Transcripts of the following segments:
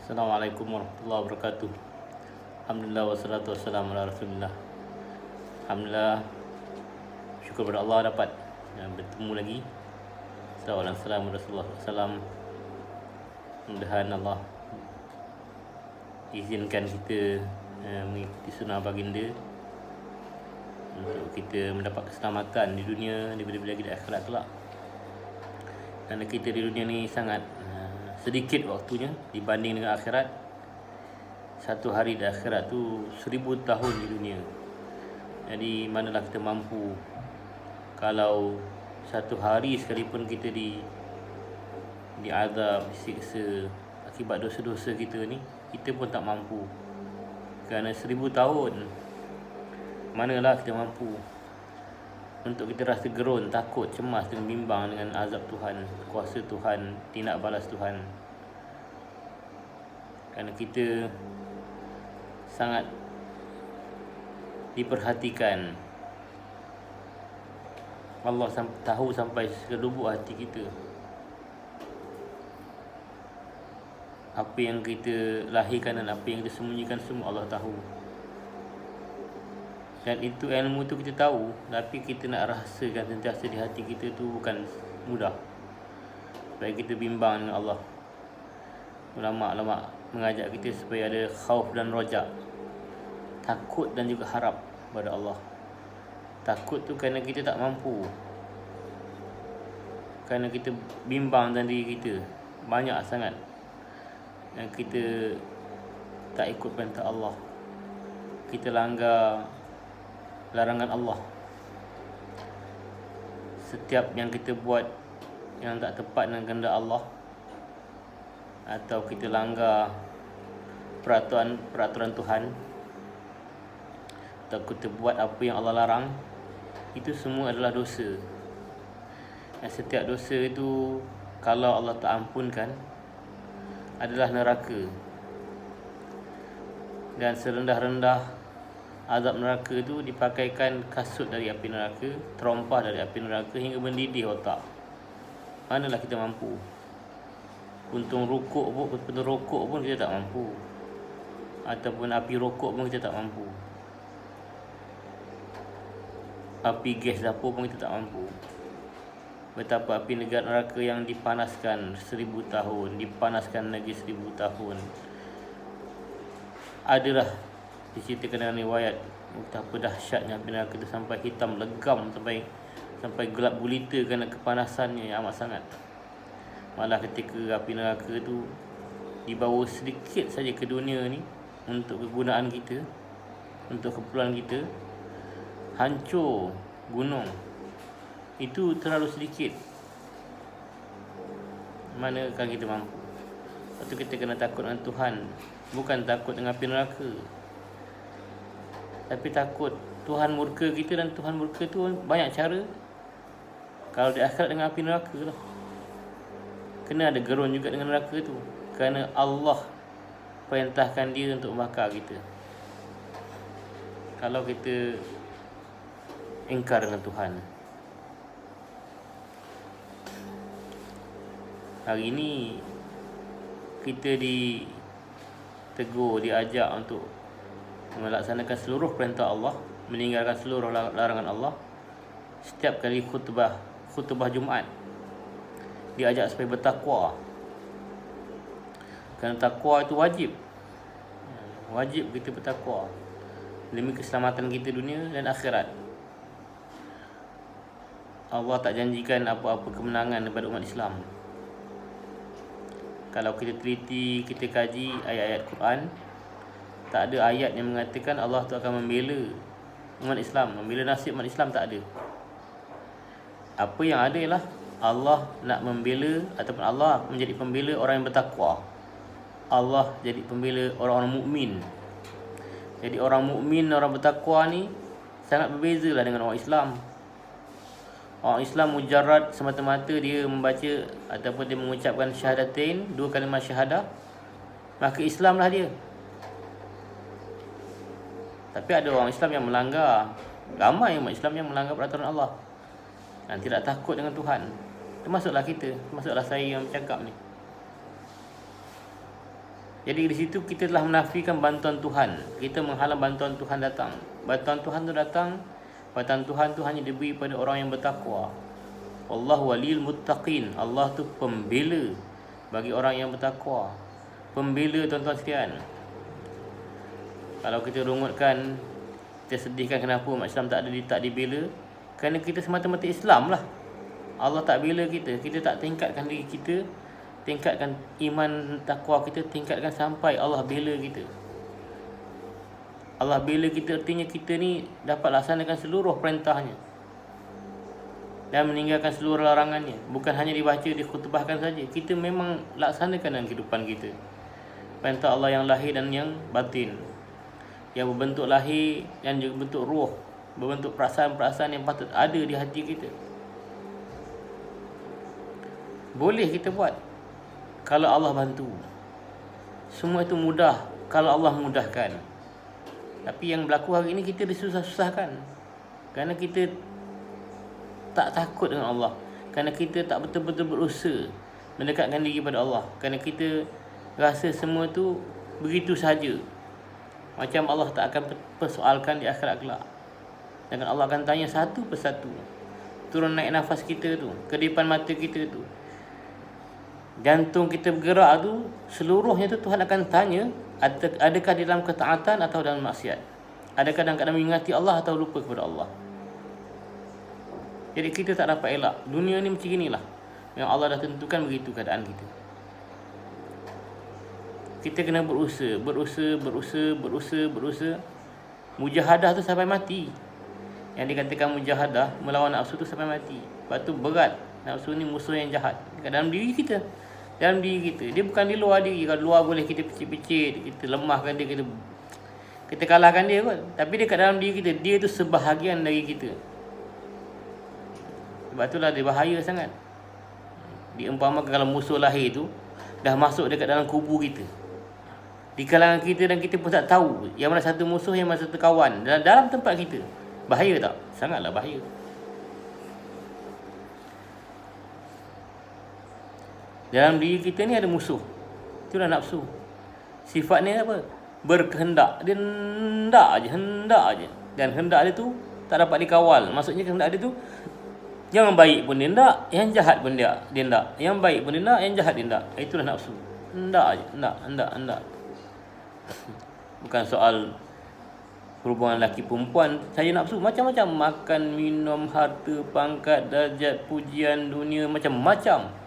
Assalamualaikum warahmatullahi wabarakatuh. Alhamdulillah wassalatu wassalamu ala Rasulillah. Alhamdulillah, syukur pada Allah dapat bertemu lagi. Assalamualaikum Rasulullah SAW. Mudah-mudahan Allah izinkan kita mengikuti sunnah baginda untuk kita mendapat keselamatan di dunia, lebih-lebih lagi di akhirat kelak. Kerana kita di dunia ni sangat sedikit waktunya dibanding dengan akhirat. Satu hari di akhirat tu 1000 tahun di dunia. Jadi manalah kita mampu kalau satu hari sekalipun kita diazab, disiksa akibat dosa-dosa kita ni, kita pun tak mampu. Kerana 1000 tahun manalah kita mampu untuk kita rasa gerun, takut, cemas dan bimbang dengan azab Tuhan, kuasa Tuhan, tindak balas Tuhan. Kerana kita sangat diperhatikan. Allah tahu sampai selubuk hati kita. Apa yang kita lahirkan dan apa yang kita sembunyikan semua Allah tahu. Dan itu ilmu tu kita tahu, tapi kita nak rasakan sentiasa di hati kita tu bukan mudah. Supaya kita bimbang dengan Allah. Ulama' mengajak kita supaya ada khauf dan roja', takut dan juga harap pada Allah. Takut tu kerana kita tak mampu, kerana kita bimbang dalam diri kita. Banyak sangat yang kita tak ikut perintah Allah, kita langgar larangan Allah. Setiap yang kita buat yang tak tepat dengan kehendak Allah, atau kita langgar peraturan Tuhan, atau kita buat apa yang Allah larang, itu semua adalah dosa. Dan setiap dosa itu kalau Allah tak ampunkan adalah neraka. Dan serendah-rendah azab neraka itu dipakaikan kasut dari api neraka, terompah dari api neraka hingga mendidih otak. Manalah kita mampu. Puntung rokok pun kita tak mampu. Ataupun api rokok pun kita tak mampu. Api gas dapur pun kita tak mampu. Betapa api neraka yang dipanaskan 1000 tahun, dipanaskan lagi 1000 tahun. Adalah diceritakan dalam riwayat betapa dahsyatnya api neraka itu, sampai hitam legam, sampai gelap gulita kerana kepanasannya yang amat sangat. Malah ketika api neraka itu dibawa sedikit saja ke dunia ni untuk kegunaan kita, untuk keperluan kita, hancur gunung. Itu terlalu sedikit. Manakah kita mampu? Lepas tu kita kena takut dengan Tuhan, bukan takut dengan api neraka, tapi takut Tuhan murka kita. Dan Tuhan murka tu banyak cara. Kalau di akhirat dengan api neraka lah, kena ada gerun juga dengan neraka tu, kerana Allah perintahkan dia untuk bakar kita. Kalau kita ingkar dengan Tuhan. Hari ini kita ditegur, diajak untuk melaksanakan seluruh perintah Allah, meninggalkan seluruh larangan Allah. Setiap kali khutbah Jumaat diajak supaya bertakwa. Kerana takwa itu wajib kita bertakwa demi keselamatan kita dunia dan akhirat. Allah tak janjikan apa-apa kemenangan kepada umat Islam. Kalau kita teliti, kita kaji ayat-ayat Quran, tak ada ayat yang mengatakan Allah tu akan membela umat Islam, membela nasib umat Islam. Tak ada. Apa yang ada ialah Allah nak membela, ataupun Allah menjadi pembela orang yang bertakwa. Allah jadi pembela orang-orang mukmin. Jadi orang mukmin, orang bertakwa ni sangat berbezalah dengan orang Islam. Orang Islam mujarrad, semata-mata dia membaca ataupun dia mengucapkan syahadatain, 2 kalimat syahadah, maka Islamlah dia. Tapi ada orang Islam yang melanggar, ramai umat Islam yang melanggar peraturan Allah dan tidak takut dengan Tuhan. Termasuklah kita, termasuklah saya yang bercakap ni. Jadi di situ kita telah menafikan bantuan Tuhan. Kita menghalang bantuan Tuhan datang. Bantuan Tuhan tu datang, bantuan Tuhan tu hanya diberi pada orang yang bertakwa. Wallahu waliyul muttaqin. Allah tu pembela bagi orang yang bertakwa. Pembela tuan-tuan sekalian. Kalau kita rungutkan, kita sedihkan kenapa umat Islam tak dibela, kerana kita semata-mata Islam lah. Allah tak bela kita. Kita tak tingkatkan diri kita, tingkatkan iman takwa kita, tingkatkan sampai Allah bela kita. Allah bela kita artinya kita ni dapat laksanakan seluruh perintahnya dan meninggalkan seluruh larangannya. Bukan hanya dibaca, dikhutbahkan saja. Kita memang laksanakan dalam kehidupan kita perintah Allah yang lahir dan yang batin, yang berbentuk lahir dan juga bentuk ruh, berbentuk perasaan-perasaan yang patut ada di hati kita. Boleh kita buat kalau Allah bantu. Semua itu mudah kalau Allah mudahkan. Tapi yang berlaku hari ini, kita disusah-susahkan kerana kita tak takut dengan Allah, kerana kita tak betul-betul berusaha mendekatkan diri kepada Allah, kerana kita rasa semua tu begitu saja, macam Allah tak akan persoalkan di akhirat kelak. Dan Allah akan tanya satu persatu. Turun naik nafas kita tu, kedipan mata kita tu, jantung kita bergerak tu, seluruhnya tu Tuhan akan tanya, adakah di dalam ketaatan atau dalam maksiat, adakah dalam keadaan mengingati Allah atau lupa kepada Allah. Jadi kita tak dapat elak. Dunia ni macam inilah, yang Allah dah tentukan begitu keadaan kita. Kita kena berusaha. Mujahadah tu sampai mati. Yang dikatakan mujahadah, melawan nafsu tu sampai mati. Sebab tu berat. Nafsu ni musuh yang jahat dalam diri kita. Dalam diri kita. Dia bukan di luar diri. Kalau luar boleh kita picit-picit, kita lemahkan dia, kita kalahkan dia kot. Tapi dia kat dalam diri kita. Dia tu sebahagian dari kita. Sebab itulah dia bahaya sangat. Diumpamakan kalau musuh lahir tu dah masuk dekat dalam kubu kita, di kalangan kita, dan kita pun tak tahu yang mana satu musuh, yang mana satu kawan dalam tempat kita. Bahaya tak? Sangatlah bahaya. Dalam diri kita ni ada musuh. Itulah nafsu. Sifatnya apa? Berkehendak. Dia hendak je. Dan hendak dia tu tak dapat dikawal. Maksudnya kehendak dia tu, yang baik pun dia hendak, yang jahat pun dia hendak. Yang baik pun dia hendak, yang jahat dia hendak. Itulah nafsu. Hendak je. Hendak. Bukan soal hubungan lelaki perempuan saja nafsu. Macam-macam. Makan, minum, harta, pangkat, darjat, pujian, dunia, macam-macam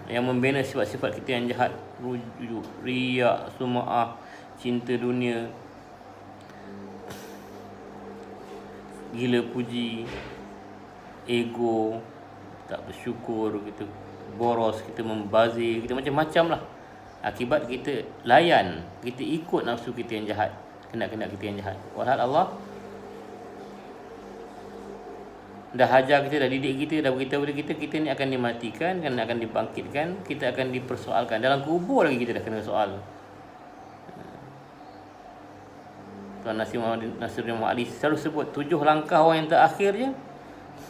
yang membina sifat-sifat kita yang jahat. Rujuk, riak, sum'ah, cinta dunia, gila puji, ego, tak bersyukur, kita boros, kita membazir, kita macam-macam lah. Akibat kita layan, kita ikut nafsu kita yang jahat, kendak-kendak kita yang jahat. Walhal Allah dah ajar kita, dah didik kita, dah beritahu kepada kita, kita ni akan dimatikan, akan dibangkitkan, kita akan dipersoalkan. Dalam kubur lagi kita dah kena soal. Tuan Nasiruddin Muhammad Ali selalu sebut 7 langkah orang yang terakhir je,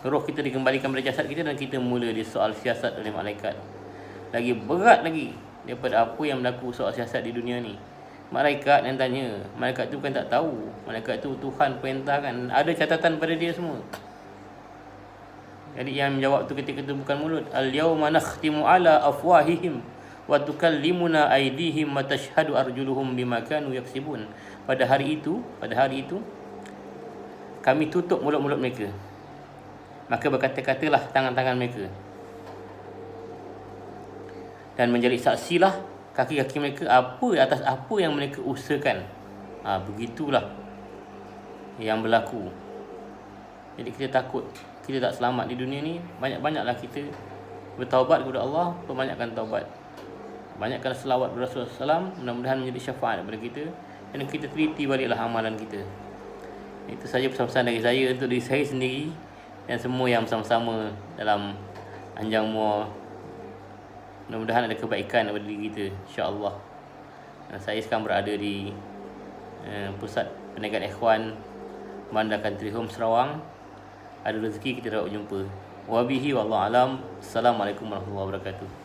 roh kita dikembalikan pada jasad kita dan kita mula disoal siasat oleh malaikat. Lagi berat lagi daripada apa yang berlaku soal siasat di dunia ni. Malaikat yang tanya. Malaikat tu bukan tak tahu. Malaikat tu Tuhan perintahkan. Ada catatan pada dia semua. Jadi yang menjawab tu ketika tu bukan mulut. Al-yawma nakhtimu ala afwahihim wa tukallimuna aydihim wa tashhadu arjuluhum bima kanu yaksibun. Pada hari itu kami tutup mulut-mulut mereka. Maka berkata-katalah tangan-tangan mereka, dan menjadi saksilah kaki-kaki mereka atas apa yang mereka usahakan. Begitulah yang berlaku. Jadi kita takut kita tak selamat di dunia ni. Banyak-banyaklah kita bertaubat kepada Allah, perbanyakkan taubat, banyakkan selawat kepada Rasulullah SAW. Mudah-mudahan menjadi syafaat kepada kita, dan kita teliti baliklah amalan kita. Itu saja pesan-pesan dari saya untuk diri saya sendiri dan semua yang bersama-sama dalam Anjang Muar. Mudah-mudahan ada kebaikan daripada diri kita, insya-Allah. Saya sekarang berada di Pusat Perniagaan Ikhwan Bandar Country Home Sarawak. Ada rezeki kita dapat jumpa. Wabihi wallahu alam. Assalamualaikum warahmatullahi wabarakatuh.